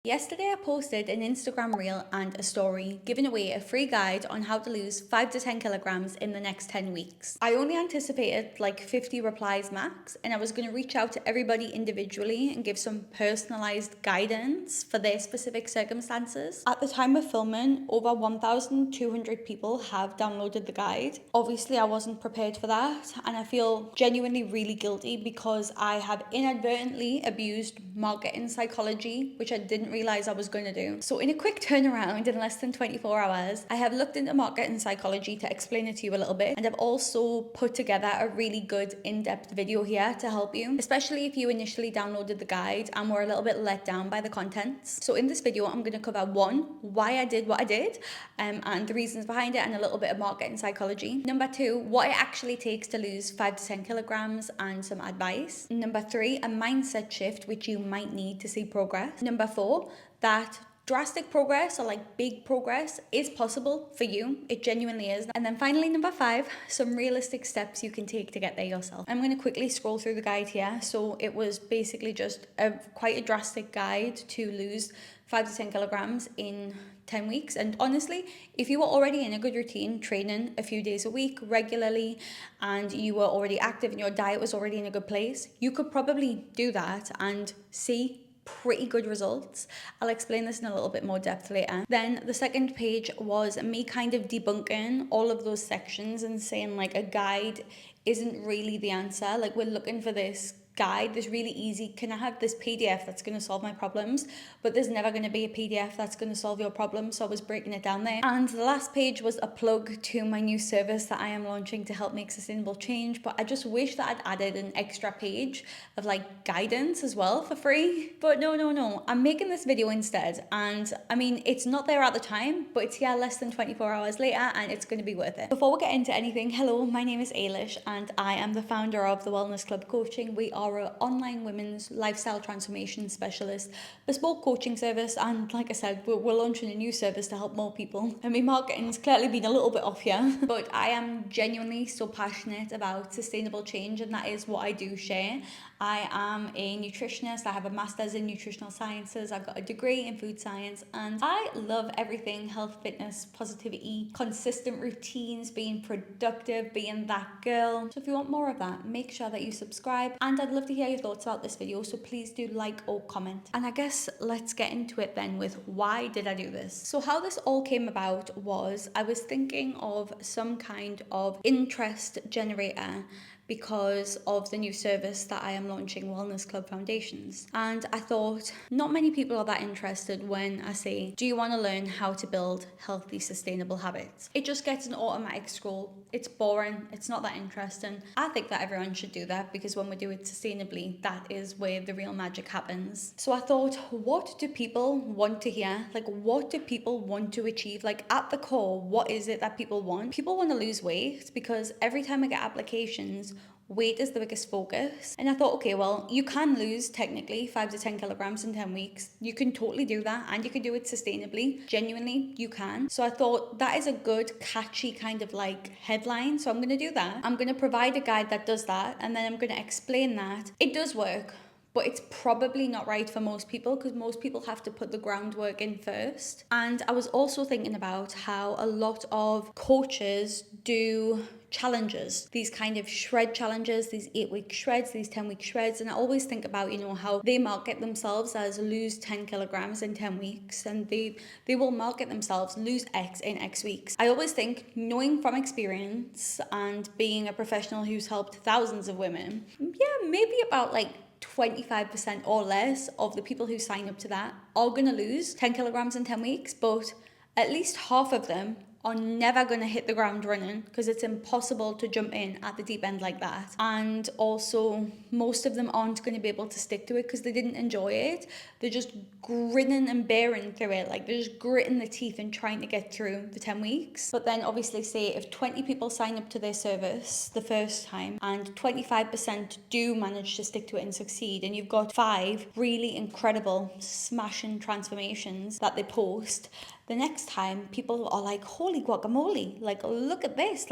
Yesterday, I posted an Instagram reel and a story giving away a free guide on how to lose 5 to 10 kilograms in the next 10 weeks. I only anticipated like 50 replies max, and I was going to reach out to everybody individually and give some personalized guidance for their specific circumstances. At the time of filming, over 1,200 people have downloaded the guide. Obviously, I wasn't prepared for that, and I feel genuinely really guilty because I have inadvertently abused marketing psychology, which I didn't realize I was going to do. So in a quick turnaround in less than 24 hours, I have looked into marketing psychology to explain it to you a little bit, and I've also put together a really good in-depth video here to help you, especially if you initially downloaded the guide and were a little bit let down by the contents. So in this video, I'm going to cover one, why I did what I did, and the reasons behind it, and a little bit of marketing psychology. Number two, what it actually takes to lose 5 to 10 kilograms and some advice. Number three, a mindset shift which you might need to see progress. Number four, that drastic progress or like big progress is possible for you. It genuinely is. And then finally, number five, some realistic steps you can take to get there yourself. I'm going to quickly scroll through the guide here. So it was basically just quite a drastic guide to lose 5 to 10 kilograms in 10 weeks. And honestly, if you were already in a good routine, training a few days a week regularly, and you were already active and your diet was already in a good place, you could probably do that and see pretty good results. I'll explain this in a little bit more depth later. Then the second page was me kind of debunking all of those sections and saying like a guide isn't really the answer. Like, we're looking for this guide, this really easy, can I have this PDF that's going to solve my problems? But there's never going to be a PDF that's going to solve your problems. So I was breaking it down there. And the last page was a plug to my new service that I am launching to help make sustainable change. But I just wish that I'd added an extra page of like guidance as well for free. But no, I'm making this video instead. And I mean, it's not there at the time, but it's here less than 24 hours later, and it's going to be worth it. Before we get into anything, hello, my name is Ailish and I am the founder of the Wellness Club Coaching. We are an online women's lifestyle transformation specialist, bespoke coaching service, and like I said, we're launching a new service to help more people. I mean, marketing's clearly been a little bit off here, but I am genuinely so passionate about sustainable change, and that is what I do share. I am a nutritionist. I have a master's in nutritional sciences. I've got a degree in food science, and I love everything health, fitness, positivity, consistent routines, being productive, being that girl. So if you want more of that, make sure that you subscribe, and I'd love to hear your thoughts about this video, so please do like or comment. And I guess let's get into it then with why did I do this? So how this all came about was I was thinking of some kind of interest generator because of the new service that I am launching, Wellness Club Foundations. And I thought not many people are that interested when I say, do you want to learn how to build healthy, sustainable habits? It just gets an automatic scroll. It's boring. It's not that interesting. I think that everyone should do that because when we do it sustainably, that is where the real magic happens. So I thought, what do people want to hear? Like, what do people want to achieve? Like, at the core, what is it that people want? People want to lose weight because every time I get applications, weight is the biggest focus. And I thought, okay, well, you can lose technically 5 to 10 kilograms in 10 weeks. You can totally do that, and you can do it sustainably. Genuinely, you can. So I thought that is a good, catchy kind of like headline. So I'm going to do that. I'm going to provide a guide that does that, and then I'm going to explain that it does work. But it's probably not right for most people because most people have to put the groundwork in first. And I was also thinking about how a lot of coaches do challenges, these kind of shred challenges, these 8-week shreds, these 10-week shreds. And I always think about, how they market themselves as lose 10 kilograms in 10 weeks. And they will market themselves lose X in X weeks. I always think, knowing from experience and being a professional who's helped thousands of women, maybe about like 25% or less of the people who sign up to that are going to lose 10 kilograms in 10 weeks, but at least half of them are never going to hit the ground running because it's impossible to jump in at the deep end like that. And also, most of them aren't going to be able to stick to it because they didn't enjoy it. They're just grinning and bearing through it. Like, they're just gritting the teeth and trying to get through the 10 weeks. But then obviously, say if 20 people sign up to their service the first time and 25% do manage to stick to it and succeed, and you've got 5 really incredible smashing transformations that they post, the next time people are like, holy guacamole, like, look at this,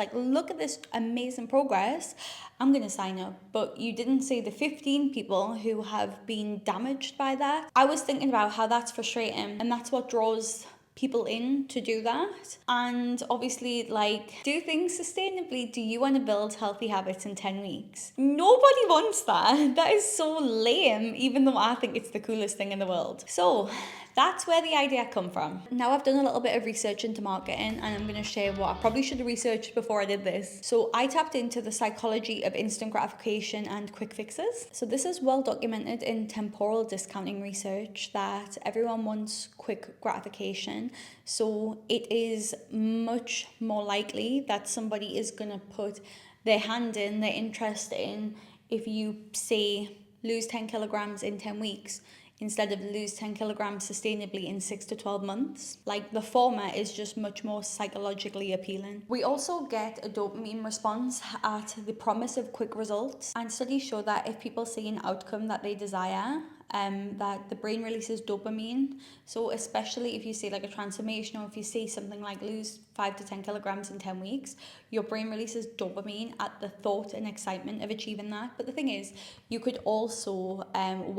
amazing progress, I'm going to sign up. But you didn't see the 15 people who have been damaged by that. I was thinking about about how that's frustrating, and that's what draws people in to do that. And obviously, like, do things sustainably. Do you want to build healthy habits in 10 weeks? Nobody wants that. That is so lame, even though I think it's the coolest thing in the world. So that's where the idea come from. Now I've done a little bit of research into marketing, and I'm going to share what I probably should have researched before I did this. So I tapped into the psychology of instant gratification and quick fixes. So this is well documented in temporal discounting research that everyone wants quick gratification. So it is much more likely that somebody is going to put their hand in, their interest in, if you say lose 10 kilograms in 10 weeks, instead of lose 10 kilograms sustainably in 6 to 12 months. Like, the former is just much more psychologically appealing. We also get a dopamine response at the promise of quick results, and studies show that if people see an outcome that they desire, that the brain releases dopamine. So especially if you say like a transformation, or if you say something like lose 5 to 10 kilograms in 10 weeks, your brain releases dopamine at the thought and excitement of achieving that. But the thing is, you could also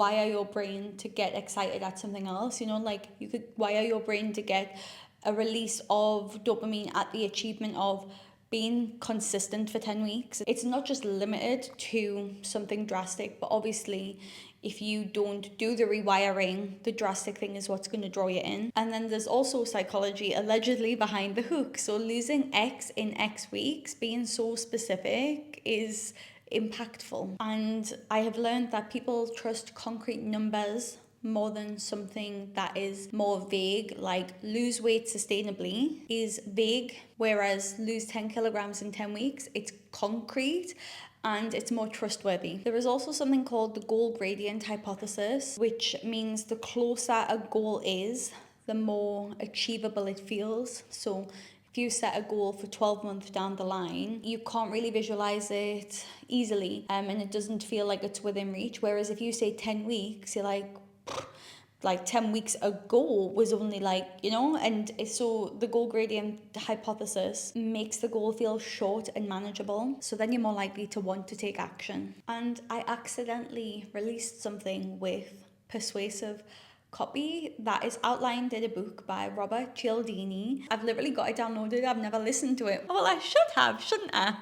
wire your brain to get excited at something else. You know, like, you could wire your brain to get a release of dopamine at the achievement of being consistent for 10 weeks. It's not just limited to something drastic, but obviously if you don't do the rewiring, the drastic thing is what's going to draw you in. And then there's also psychology allegedly behind the hook. So losing X in X weeks, being so specific, is impactful. And I have learned that people trust concrete numbers more than something that is more vague. Like, lose weight sustainably is vague, whereas lose 10 kilograms in 10 weeks, it's concrete and it's more trustworthy. There is also something called the goal gradient hypothesis, which means the closer a goal is, the more achievable it feels. So if you set a goal for 12 months down the line, you can't really visualize it easily, and it doesn't feel like it's within reach. Whereas if you say 10 weeks, you're like 10 weeks ago was only like, you know, and so the goal gradient hypothesis makes the goal feel short and manageable. So then you're more likely to want to take action. And I accidentally released something with persuasive copy that is outlined in a book by Robert Cialdini. I've literally got it downloaded. I've never listened to it. Well, I should have, shouldn't I?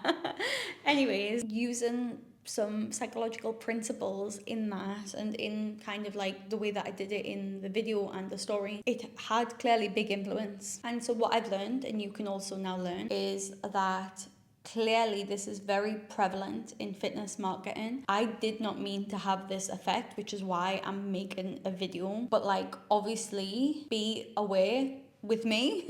Anyways, using some psychological principles in that, and in kind of like the way that I did it in the video and the story, it had clearly big influence. And so what I've learned, and you can also now learn, is that clearly this is very prevalent in fitness marketing. I did not mean to have this effect, which is why I'm making a video. But like, obviously be aware with me,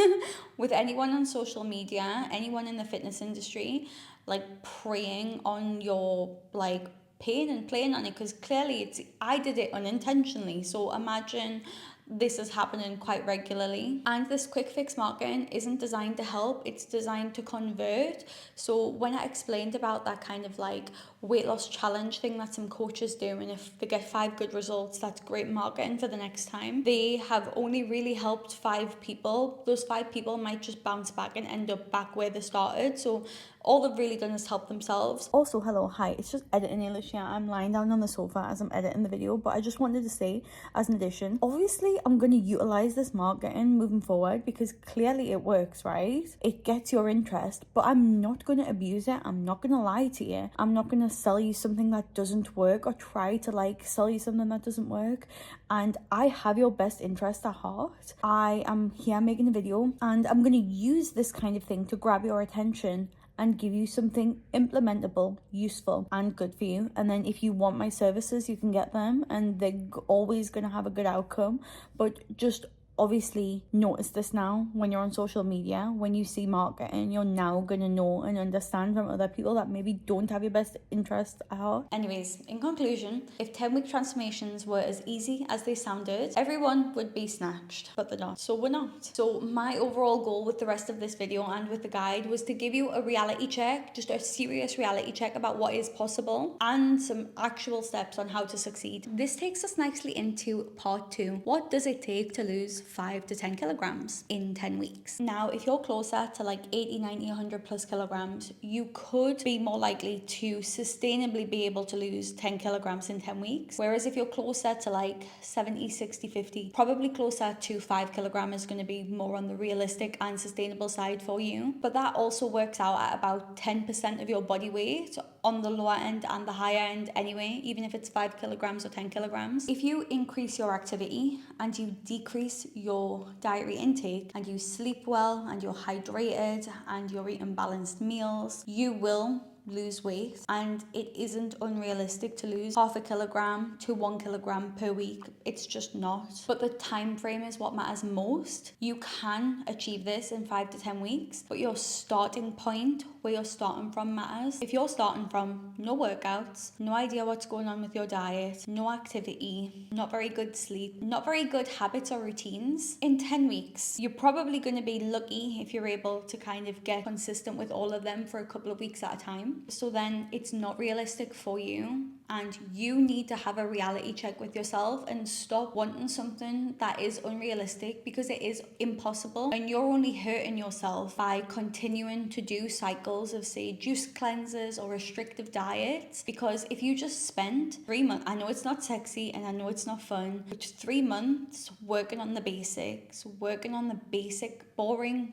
with anyone on social media, anyone in the fitness industry, like preying on your like pain and playing on it, because clearly I did it unintentionally. So imagine this is happening quite regularly. And this quick fix marketing isn't designed to help, it's designed to convert. So when I explained about that kind of like weight loss challenge thing that some coaches do, and if they get 5 good results, that's great marketing for the next time. They have only really helped 5 people. Those 5 people might just bounce back and end up back where they started. So all they've really done is help themselves. Also, hello, hi, it's just editing English. Yeah, I'm lying down on the sofa as I'm editing the video, but I just wanted to say, as an addition, obviously I'm going to utilize this marketing moving forward because clearly it works, right? It gets your interest, but I'm not going to abuse it. I'm not going to lie to you. I'm not going to sell you something that doesn't work, or try to like sell you something that doesn't work. And I have your best interest at heart. I am here making a video, and I'm going to use this kind of thing to grab your attention and give you something implementable, useful, and good for you. And then if you want my services, you can get them, and they're always going to have a good outcome. But just obviously notice this now when you're on social media. When you see marketing, you're now going to know and understand from other people that maybe don't have your best interest at heart. Anyways, in conclusion, if 10-week transformations were as easy as they sounded, everyone would be snatched, but they're not. So we're not. So my overall goal with the rest of this video and with the guide was to give you a reality check, just a serious reality check about what is possible, and some actual steps on how to succeed. This takes us nicely into part 2. What does it take to lose 5 to 10 kilograms in 10 weeks. Now, if you're closer to like 80, 90, 100 plus kilograms, you could be more likely to sustainably be able to lose 10 kilograms in 10 weeks. Whereas if you're closer to like 70, 60, 50, probably closer to 5 kilograms is going to be more on the realistic and sustainable side for you. But that also works out at about 10% of your body weight on the lower end and the higher end anyway, even if it's 5 kilograms or 10 kilograms. If you increase your activity and you decrease your dietary intake and you sleep well and you're hydrated and you're eating balanced meals, you will lose weight, and it isn't unrealistic to lose half a kilogram to 1 kilogram per week. It's just not. But the time frame is what matters most. You can achieve this in 5 to 10 weeks, but your starting point, where you're starting from, matters. If you're starting from no workouts, no idea what's going on with your diet, no activity, not very good sleep, not very good habits or routines, in 10 weeks, you're probably going to be lucky if you're able to kind of get consistent with all of them for a couple of weeks at a time. So then it's not realistic for you, and you need to have a reality check with yourself and stop wanting something that is unrealistic, because it is impossible, and you're only hurting yourself by continuing to do cycles of, say, juice cleanses or restrictive diets. Because if you just spend 3 months, I know it's not sexy and I know it's not fun, but 3 months working on the basics, working on the basic boring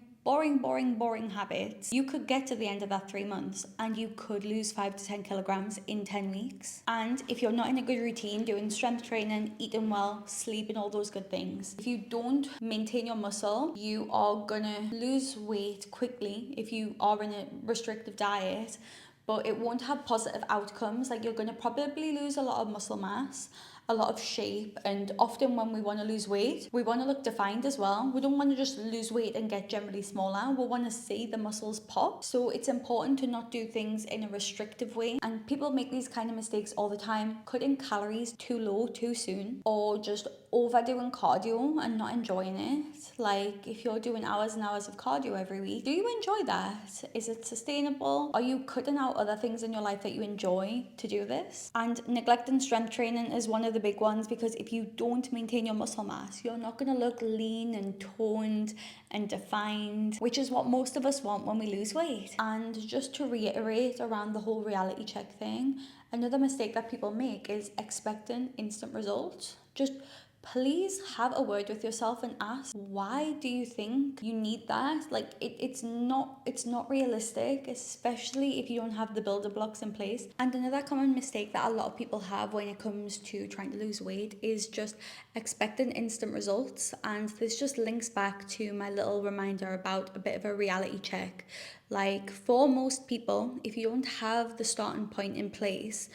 habits, you could get to the end of that 3 months and you could lose 5 to 10 kilograms in 10 weeks. And if you're not in a good routine, doing strength training, eating well, sleeping, all those good things, if you don't maintain your muscle, you are gonna lose weight quickly if you are in a restrictive diet, but it won't have positive outcomes. Like, you're gonna probably lose a lot of muscle mass, a lot of shape, and often when we want to lose weight, we want to look defined as well. We don't want to just lose weight and get generally smaller. We want to see the muscles pop. So it's important to not do things in a restrictive way. And people make these kind of mistakes all the time, cutting calories too low too soon, or just overdoing cardio and not enjoying it. Like, if you're doing hours and hours of cardio every week, do you enjoy that? Is it sustainable? Are you cutting out other things in your life that you enjoy to do this? And neglecting strength training is one of the big ones, because if you don't maintain your muscle mass, you're not going to look lean and toned and defined, which is what most of us want when we lose weight. And just to reiterate around the whole reality check thing, another mistake that people make is expecting instant results. Just please have a word with yourself and ask, why do you think you need that? Like, it's not realistic, especially if you don't have the building blocks in place. And another common mistake that a lot of people have when it comes to trying to lose weight is just expecting instant results. And this just links back to my little reminder about a bit of a reality check. Like, for most people, if you don't have the starting point in place,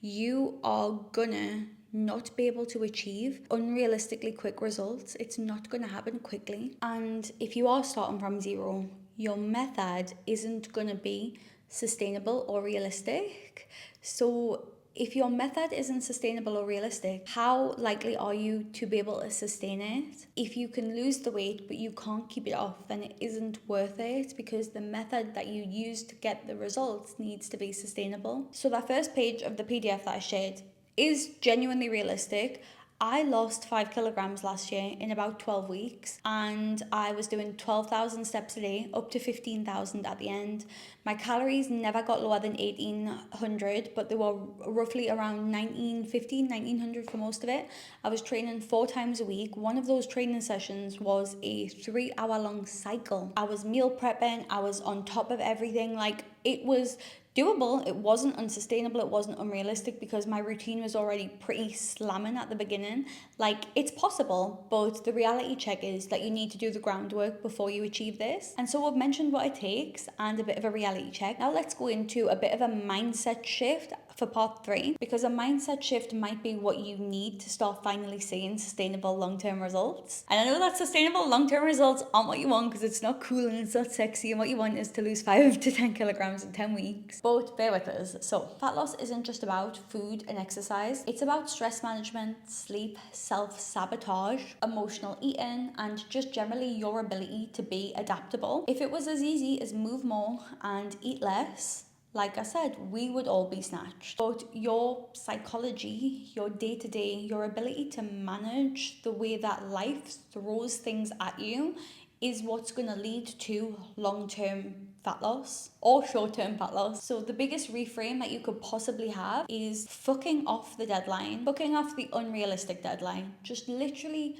you are gonna not be able to achieve unrealistically quick results. It's not going to happen quickly. And if you are starting from zero, your method isn't going to be sustainable or realistic. So if your method isn't sustainable or realistic, how likely are you to be able to sustain it? If you can lose the weight but you can't keep it off, then it isn't worth it, because the method that you use to get the results needs to be sustainable. So that first page of the PDF that I shared is genuinely realistic. I lost 5 kilograms last year in about 12 weeks, and I was doing 12,000 steps a day, up to 15,000 at the end. My calories never got lower than 1,800, but they were roughly around 1,900 for most of it. I was training 4 times a week. One of those training sessions was a 3-hour-long cycle. I was meal prepping, I was on top of everything. Like, it was doable. It wasn't unsustainable, it wasn't unrealistic, because my routine was already pretty slamming at the beginning. Like, it's possible, but the reality check is that you need to do the groundwork before you achieve this. And so I've mentioned what it takes and a bit of a reality check. Now let's go into a bit of a mindset shift for part 3, because a mindset shift might be what you need to start finally seeing sustainable long-term results. And I know that sustainable long-term results aren't what you want, because it's not cool and it's not sexy, and what you want is to lose 5 to 10 kilograms in 10 weeks. But bear with us. So fat loss isn't just about food and exercise. It's about stress management, sleep, self-sabotage, emotional eating, and just generally your ability to be adaptable. If it was as easy as move more and eat less, like I said, we would all be snatched. But your psychology, your day-to-day, your ability to manage the way that life throws things at you is what's going to lead to long-term fat loss or short-term fat loss. So the biggest reframe that you could possibly have is fucking off the deadline, fucking off the unrealistic deadline. Just literally,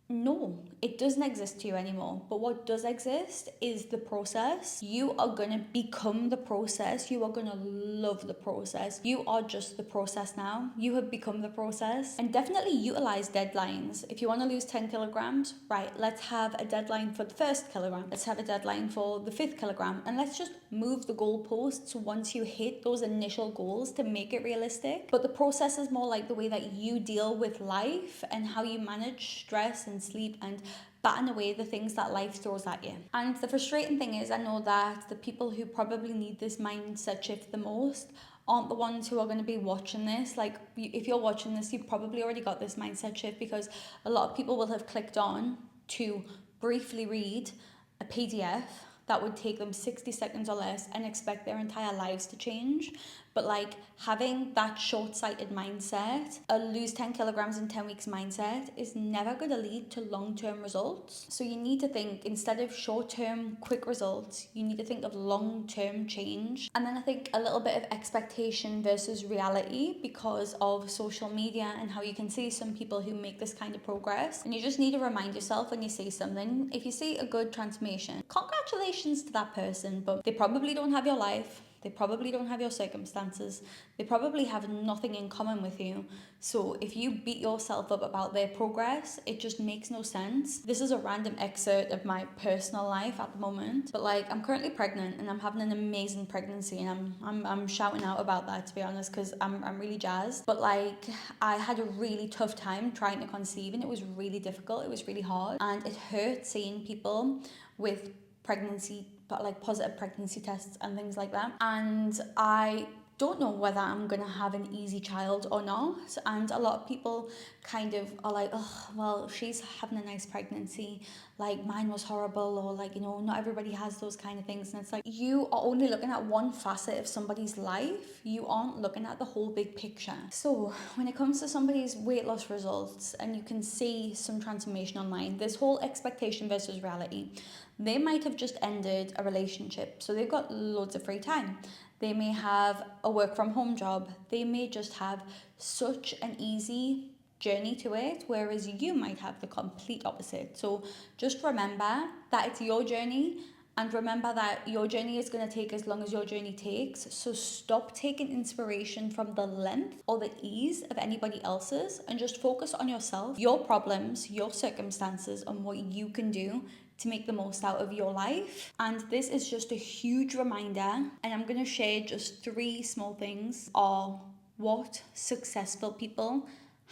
no, it doesn't exist to you anymore. But what does exist is the process. You are going to become the process. You are going to love the process. You are just the process now. You have become the process. And definitely utilize deadlines. If you want to lose 10 kilograms, right, let's have a deadline for the first kilogram. Let's have a deadline for the 5th kilogram. And let's just move the goalposts once you hit those initial goals to make it realistic. But the process is more like the way that you deal with life and how you manage stress and sleep and batten away the things that life throws at you. And the frustrating thing is, I know that the people who probably need this mindset shift the most aren't the ones who are going to be watching this. Like, if you're watching this, you've probably already got this mindset shift, because a lot of people will have clicked on to briefly read a PDF that would take them 60 seconds or less and expect their entire lives to change. But like, having that short-sighted mindset, a lose 10 kilograms in 10 weeks mindset, is never going to lead to long-term results. So you need to think, instead of short-term quick results, you need to think of long-term change. And then I think a little bit of expectation versus reality, because of social media and how you can see some people who make this kind of progress. And you just need to remind yourself when you see something, if you see a good transformation, congratulations to that person, but they probably don't have your life. They probably don't have your circumstances. They probably have nothing in common with you. So if you beat yourself up about their progress, it just makes no sense. This is a random excerpt of my personal life at the moment, but like, I'm currently pregnant and I'm having an amazing pregnancy, and I'm shouting out about that, to be honest, because I'm really jazzed. But like, I had a really tough time trying to conceive, and it was really difficult. It was really hard, and it hurt seeing people with pregnancy, but like positive pregnancy tests and things like that. And I don't know whether I'm gonna have an easy child or not. And a lot of people kind of are like, oh, well, she's having a nice pregnancy, like mine was horrible, or like, you know, not everybody has those kind of things. And it's like, you are only looking at one facet of somebody's life. You aren't looking at the whole big picture. So when it comes to somebody's weight loss results and you can see some transformation online, this whole expectation versus reality, they might have just ended a relationship, so they've got loads of free time. They may have a work from home job. They may just have such an easy journey to it, whereas you might have the complete opposite. So just remember that it's your journey, and remember that your journey is going to take as long as your journey takes. So stop taking inspiration from the length or the ease of anybody else's, and just focus on yourself, your problems, your circumstances, and what you can do to make the most out of your life. And this is just a huge reminder, and I'm going to share just 3 small things are what successful people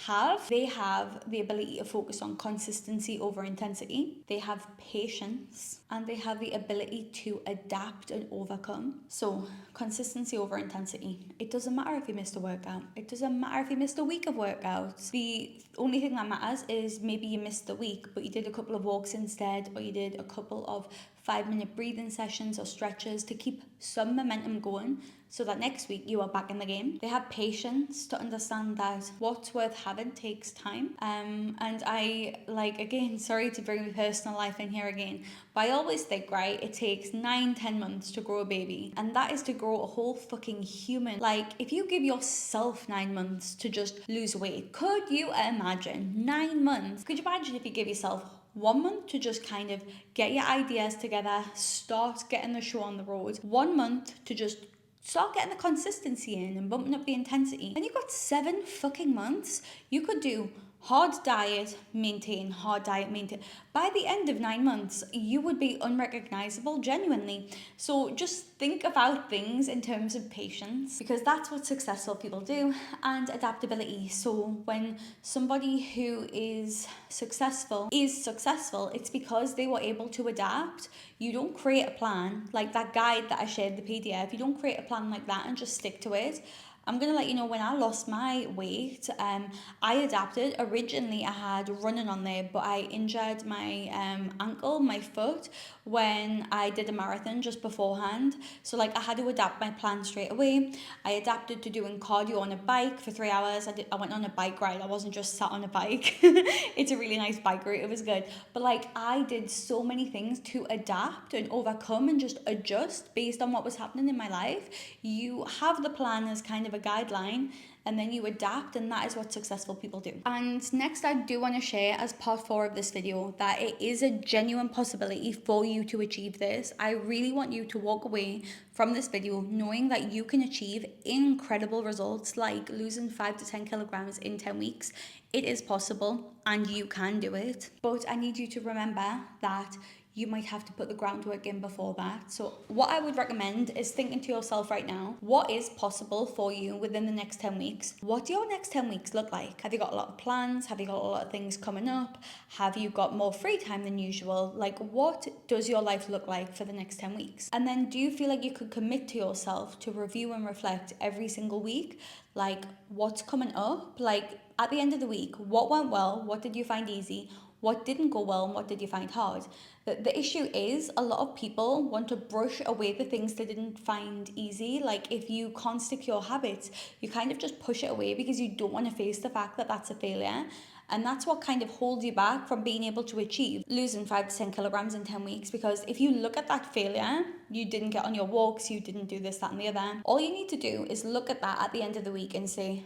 have. They have the ability to focus on consistency over intensity. They have patience, and they have the ability to adapt and overcome. So consistency over intensity. It doesn't matter if you missed a workout. It doesn't matter if you missed a week of workouts. The only thing that matters is maybe you missed the week, but you did a couple of walks instead, or you did a couple of 5-minute breathing sessions or stretches to keep some momentum going, so that next week you are back in the game. They have patience to understand that what's worth having takes time. And I, like, again, sorry to bring my personal life in here again, but I always think, right, it takes 9-10 months to grow a baby, and that is to grow a whole fucking human. Like, if you give yourself 9 months to just lose weight, could you imagine 9 months? Could you imagine if you give yourself 1 month to just kind of get your ideas together, start getting the show on the road, 1 month to just start getting the consistency in and bumping up the intensity, and you've got 7 fucking months. You could do hard diet, maintain, hard diet, maintain. By the end of 9 months, you would be unrecognizable, genuinely. So just think about things in terms of patience, because that's what successful people do, and adaptability. So when somebody who is successful, it's because they were able to adapt. You don't create a plan like that guide that I shared, the PDF. You don't create a plan like that and just stick to it. I'm going to let you know when I lost my weight, I adapted. Originally, I had running on there, but I injured my ankle, my foot, when I did a marathon just beforehand. So like I had to adapt my plan straight away. I adapted to doing cardio on a bike for 3 hours. I went on a bike ride. I wasn't just sat on a bike. It's a really nice bike route. It was good. But like I did so many things to adapt and overcome and just adjust based on what was happening in my life. You have the plan as kind of a guideline, and then you adapt, and that is what successful people do. And next, I do want to share as part 4 of this video that it is a genuine possibility for you to achieve this. I really want you to walk away from this video knowing that you can achieve incredible results like losing 5 to 10 kilograms in 10 weeks. It is possible and you can do it. But I need you to remember that you might have to put the groundwork in before that. So what I would recommend is thinking to yourself right now, what is possible for you within the next 10 weeks? What do your next 10 weeks look like? Have you got a lot of plans? Have you got a lot of things coming up? Have you got more free time than usual? Like, what does your life look like for the next 10 weeks? And then do you feel like you could commit to yourself to review and reflect every single week? Like, what's coming up? Like, at the end of the week, what went well? What did you find easy? What didn't go well and what did you find hard? The issue is a lot of people want to brush away the things they didn't find easy. Like if you can't stick your habits, you kind of just push it away because you don't want to face the fact that that's a failure. And that's what kind of holds you back from being able to achieve losing 5 to 10 kilograms in 10 weeks. Because if you look at that failure, you didn't get on your walks, you didn't do this, that, and the other. All you need to do is look at that at the end of the week and say,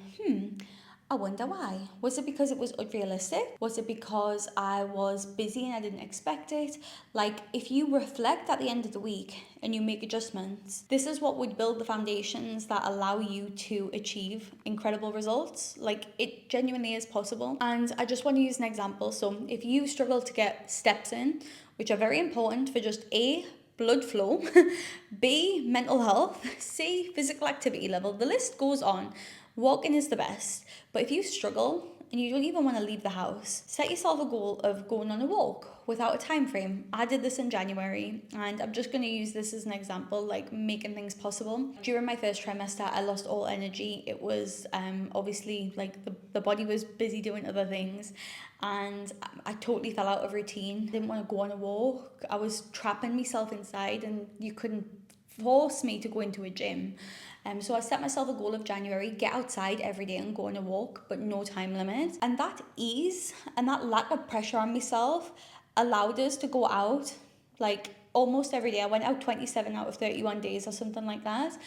I wonder why. Was it because it was unrealistic? Was it because I was busy and I didn't expect it? Like, if you reflect at the end of the week and you make adjustments, this is what would build the foundations that allow you to achieve incredible results. Like, it genuinely is possible. And I just want to use an example. So, if you struggle to get steps in, which are very important for just A, blood flow, B, mental health, C, physical activity level, the list goes on. Walking is the best, but if you struggle and you don't even want to leave the house, set yourself a goal of going on a walk without a time frame. I did this in January, and I'm just going to use this as an example, like making things possible. During my first trimester, I lost all energy. It was obviously like the body was busy doing other things, and I totally fell out of routine. Didn't want to go on a walk. I was trapping myself inside, and you couldn't force me to go into a gym. So I set myself a goal of January, get outside every day and go on a walk, but no time limit. And that ease and that lack of pressure on myself allowed us to go out like almost every day. I went out 27 out of 31 days or something like that.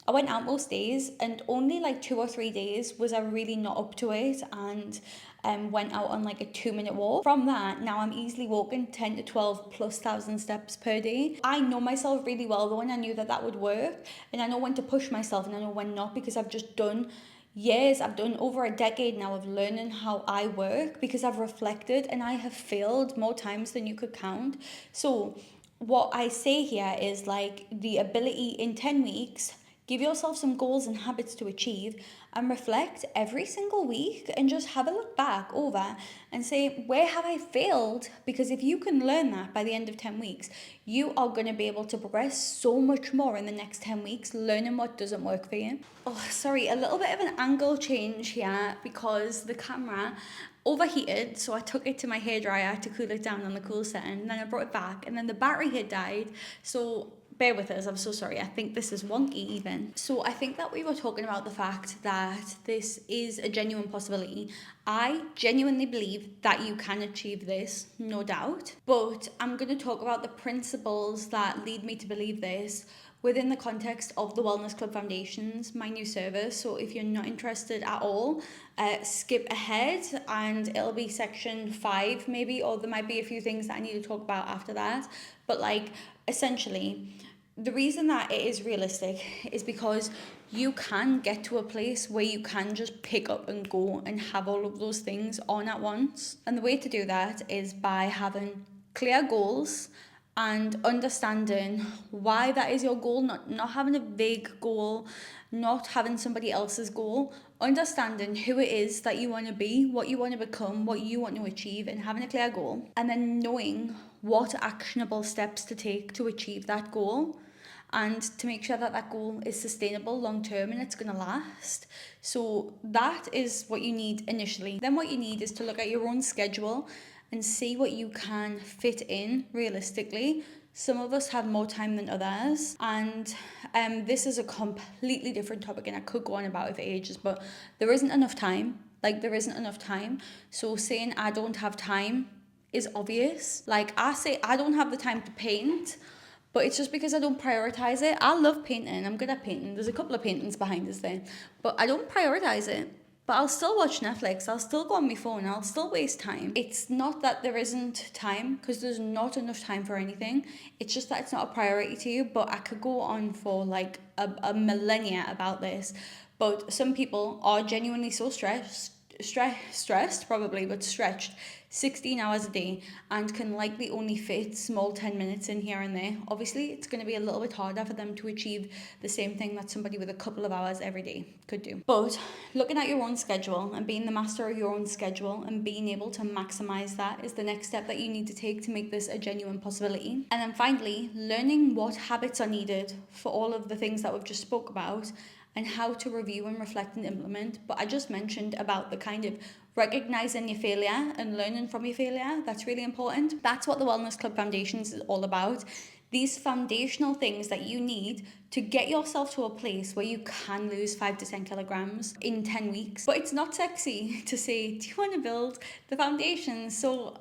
I went out most days, and only like 2 or 3 days was I really not up to it, and went out on like a 2-minute walk. From that, now I'm easily walking 10 to 12 plus thousand steps per day. I know myself really well though, and I knew that that would work, and I know when to push myself and I know when not, because I've just done years, I've done over a decade now of learning how I work, because I've reflected and I have failed more times than you could count. So what I say here is like the ability in 10 weeks, give yourself some goals and habits to achieve, and reflect every single week and just have a look back over and say, where have I failed? Because if you can learn that by the end of 10 weeks, you are going to be able to progress so much more in the next 10 weeks, learning what doesn't work for you. Oh, sorry, a little bit of an angle change here because the camera overheated, so I took it to my hairdryer to cool it down on the cool setting, and then I brought it back, and then the battery had died, so bear with us, I'm so sorry. I think this is wonky even. So I think that we were talking about the fact that this is a genuine possibility. I genuinely believe that you can achieve this, no doubt. But I'm going to talk about the principles that lead me to believe this within the context of the Wellness Club Foundations, my new service. So if you're not interested at all, skip ahead and it'll be section 5 maybe, or there might be a few things that I need to talk about after that. But like essentially, the reason that it is realistic is because you can get to a place where you can just pick up and go and have all of those things on at once. And the way to do that is by having clear goals and understanding why that is your goal, not having a vague goal, not having somebody else's goal, understanding who it is that you want to be, what you want to become, what you want to achieve, and having a clear goal, and then knowing what actionable steps to take to achieve that goal. and to make sure that that goal is sustainable long term and it's going to last. So that is what you need initially. Then what you need is to look at your own schedule and see what you can fit in realistically. Some of us have more time than others, and this is a completely different topic, and I could go on about it for ages, but there isn't enough time. Like, there isn't enough time. So saying I don't have time is obvious. Like, I say I don't have the time to paint, but it's just because I don't prioritize it. I love painting. I'm good at painting. There's a couple of paintings behind us there, but I don't prioritize it. But I'll still watch Netflix, I'll still go on my phone, I'll still waste time. It's not that there isn't time, because there's not enough time for anything. It's just that it's not a priority to you. But I could go on for like a millennia about this. But some people are genuinely so stressed probably, but stretched 16 hours a day and can likely only fit small 10 minutes in here and there. Obviously, it's going to be a little bit harder for them to achieve the same thing that somebody with a couple of hours every day could do. But looking at your own schedule and being the master of your own schedule and being able to maximize that is the next step that you need to take to make this a genuine possibility. And then finally, learning what habits are needed for all of the things that we've just spoke about, and how to review and reflect and implement. But I just mentioned about the kind of recognizing your failure and learning from your failure. That's really important. That's what the Wellness Club Foundations is all about. These foundational things that you need to get yourself to a place where you can lose 5 to 10 kilograms in 10 weeks. But it's not sexy to say, do you want to build the foundations? So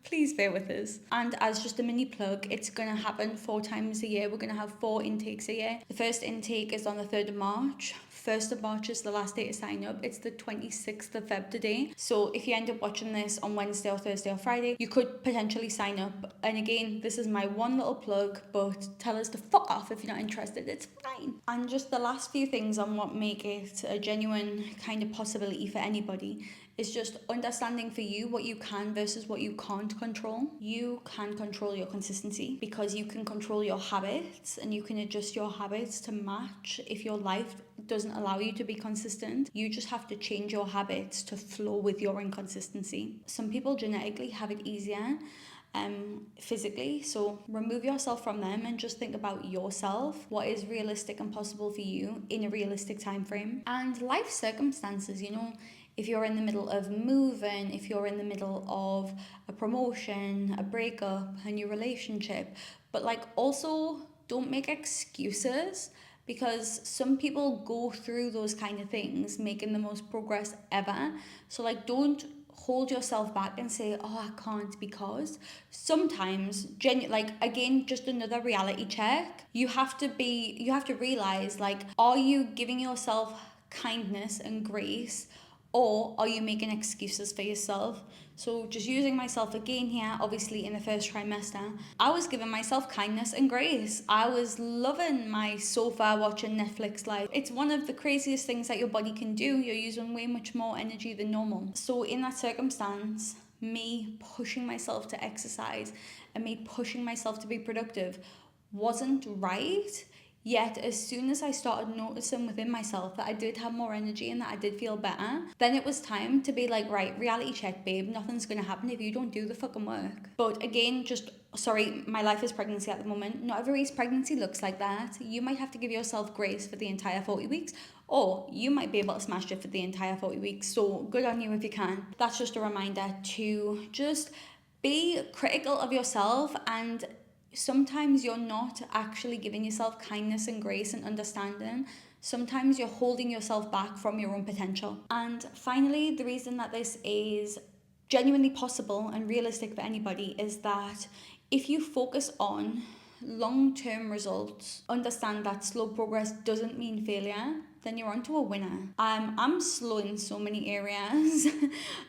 please bear with us. And as just a mini plug, it's going to happen 4 times a year. We're going to have 4 intakes a year. The first intake is on the 3rd of March. 1st of March is the last day to sign up. It's the 26th of Feb today. So if you end up watching this on Wednesday or Thursday or Friday, you could potentially sign up. And again, this is my one little plug, but tell us to fuck off if you're not interested. It's fine. And just the last few things on what make it a genuine kind of possibility for anybody is just understanding for you what you can versus what you can't control. You can control your consistency because you can control your habits, and you can adjust your habits to match if your life doesn't allow you to be consistent. You just have to change your habits to flow with your inconsistency. Some people genetically have it easier physically, so remove yourself from them and just think about yourself, what is realistic and possible for you in a realistic time frame. And life circumstances, you know, if you're in the middle of moving, if you're in the middle of a promotion, a breakup, a new relationship, but like also don't make excuses, because some people go through those kind of things making the most progress ever. So like, don't hold yourself back and say, oh, I can't, because sometimes like, again, just another reality check, you have to realize, like, are you giving yourself kindness and grace, or are you making excuses for yourself? So just using myself again here, obviously in the first trimester, I was giving myself kindness and grace. I was loving my sofa watching Netflix live. It's one of the craziest things that your body can do. You're using way much more energy than normal. So in that circumstance, me pushing myself to exercise and me pushing myself to be productive wasn't right. Yet, as soon as I started noticing within myself that I did have more energy and that I did feel better, then it was time to be like, right, reality check, babe. Nothing's going to happen if you don't do the fucking work. But again, my life is pregnancy at the moment. Not everybody's pregnancy looks like that. You might have to give yourself grace for the entire 40 weeks, or you might be able to smash it for the entire 40 weeks. So good on you if you can. That's just a reminder to just be critical of yourself, and sometimes you're not actually giving yourself kindness and grace and understanding. Sometimes you're holding yourself back from your own potential. And finally, the reason that this is genuinely possible and realistic for anybody is that if you focus on long-term results, understand that slow progress doesn't mean failure, then you're onto a winner. I'm slow in so many areas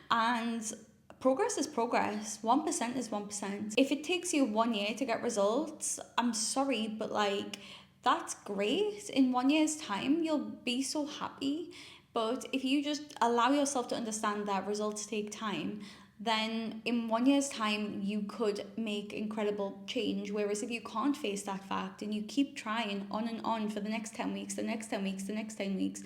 and progress is progress. 1% is 1%. If it takes you 1 year to get results, I'm sorry, but like, that's great. In 1 year's time, you'll be so happy. But if you just allow yourself to understand that results take time, then in 1 year's time, you could make incredible change. Whereas if you can't face that fact and you keep trying on and on for the next 10 weeks, the next 10 weeks, the next 10 weeks,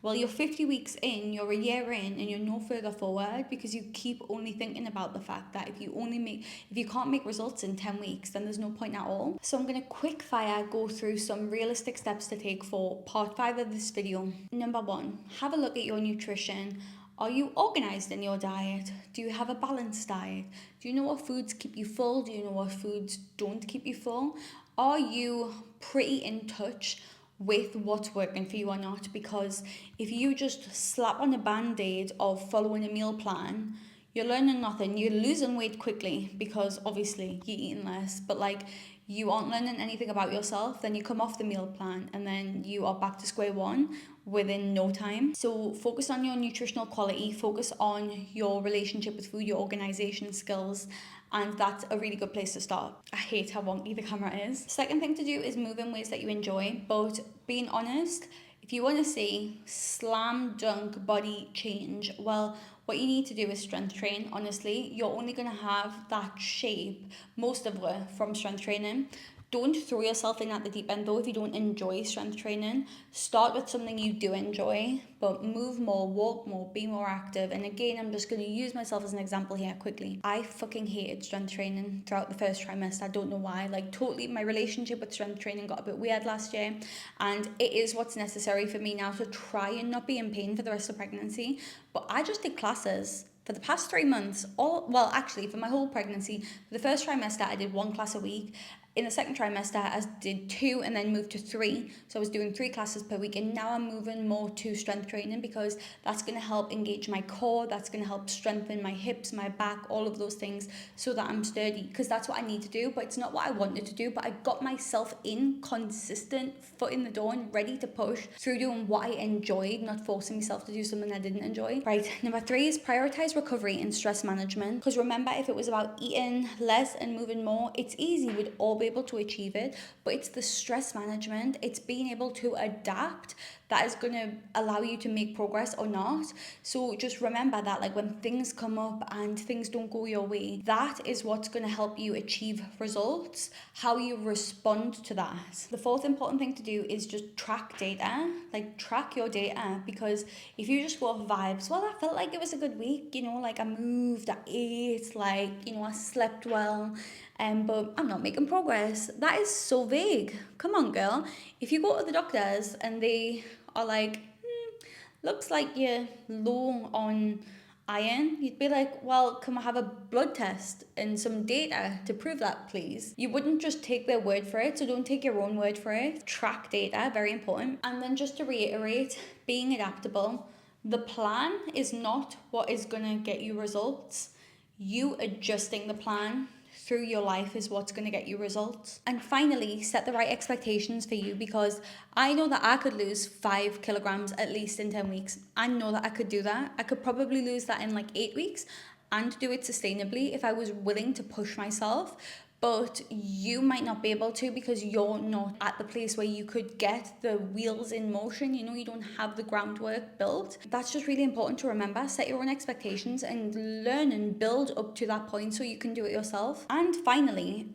Well, you're 50 weeks in, you're a year in, and you're no further forward because you keep only thinking about the fact that if you can't make results in 10 weeks, then there's no point at all. So I'm gonna quick fire go through some realistic steps to take for part 5 of this video. Number 1, have a look at your nutrition. Are you organized in your diet? Do you have a balanced diet? Do you know what foods keep you full? Do you know what foods don't keep you full? Are you pretty in touch with what's working for you or not? Because if you just slap on a band-aid of following a meal plan, you're learning nothing. You're losing weight quickly because obviously you're eating less, but like you aren't learning anything about yourself. Then you come off the meal plan and then you are back to square one within no time. So focus on your nutritional quality, focus on your relationship with food, your organization skills, and that's a really good place to start. I hate how wonky the camera is. Second thing to do is move in ways that you enjoy, but being honest, if you want to see slam dunk body change, well, what you need to do is strength train. Honestly, you're only going to have that shape, most of it, from strength training. Don't throw yourself in at the deep end though if you don't enjoy strength training. Start with something you do enjoy, but move more, walk more, be more active. And again, I'm just going to use myself as an example here quickly. I fucking hated strength training throughout the first trimester. I don't know why. Like totally my relationship with strength training got a bit weird last year, and it is what's necessary for me now to try and not be in pain for the rest of pregnancy. But I just did classes for the past 3 months, actually for my whole pregnancy. For the first trimester, I did 1 class a week. In the second trimester, I did 2 and then moved to 3. So I was doing 3 classes per week, and now I'm moving more to strength training because that's going to help engage my core. That's going to help strengthen my hips, my back, all of those things so that I'm sturdy, because that's what I need to do. But it's not what I wanted to do, but I got myself in consistent, foot in the door and ready to push through doing what I enjoyed, not forcing myself to do something I didn't enjoy. Right, number 3 is prioritize recovery and stress management. Because remember, if it was about eating less and moving more, it's easy. We'd all be able to achieve it, but it's the stress management, it's being able to adapt that is going to allow you to make progress or not. So just remember that, like, when things come up and things don't go your way, that is what's going to help you achieve results, how you respond to that. The fourth important thing to do is just track data, like track your data, because if you just go off vibes, well, I felt like it was a good week, you know, like I moved, I ate, like, you know, I slept well, but I'm not making progress. That is so vague. Come on, girl. If you go to the doctors and they are like, looks like you're low on iron, you'd be like, well, can I have a blood test and some data to prove that, please? You wouldn't just take their word for it, so don't take your own word for it. Track data, very important. And then just to reiterate, being adaptable. The plan is not what is gonna get you results. You adjusting the plan through your life is what's going to get you results. And finally, set the right expectations for you, because I know that I could lose 5 kilograms at least in 10 weeks. I know that I could do that. I could probably lose that in like 8 weeks and do it sustainably if I was willing to push myself. But you might not be able to because you're not at the place where you could get the wheels in motion. You know, you don't have the groundwork built. That's just really important to remember. Set your own expectations and learn and build up to that point so you can do it yourself. And finally,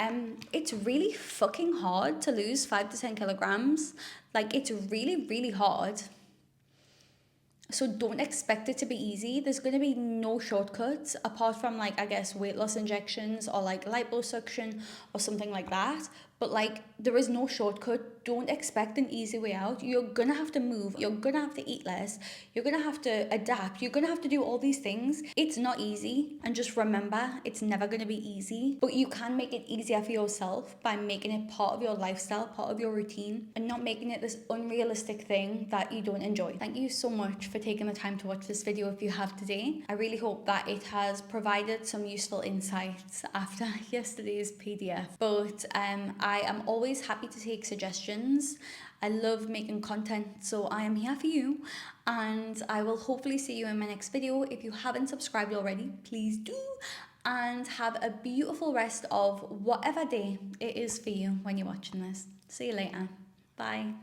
it's really fucking hard to lose 5 to 10 kilograms. Like, it's really, really hard. So don't expect it to be easy. There's going to be no shortcuts apart from, like, I guess, weight loss injections or like liposuction or something like that. But like, there is no shortcut. Don't expect an easy way out. You're going to have to move. You're going to have to eat less. You're going to have to adapt. You're going to have to do all these things. It's not easy. And just remember, it's never going to be easy. But you can make it easier for yourself by making it part of your lifestyle, part of your routine, and not making it this unrealistic thing that you don't enjoy. Thank you so much for taking the time to watch this video if you have today. I really hope that it has provided some useful insights after yesterday's PDF. But I am always happy to take suggestions. I love making content, so I am here for you, and I will hopefully see you in my next video. If you haven't subscribed already, please do, and have a beautiful rest of whatever day it is for you when you're watching this. See you later. Bye.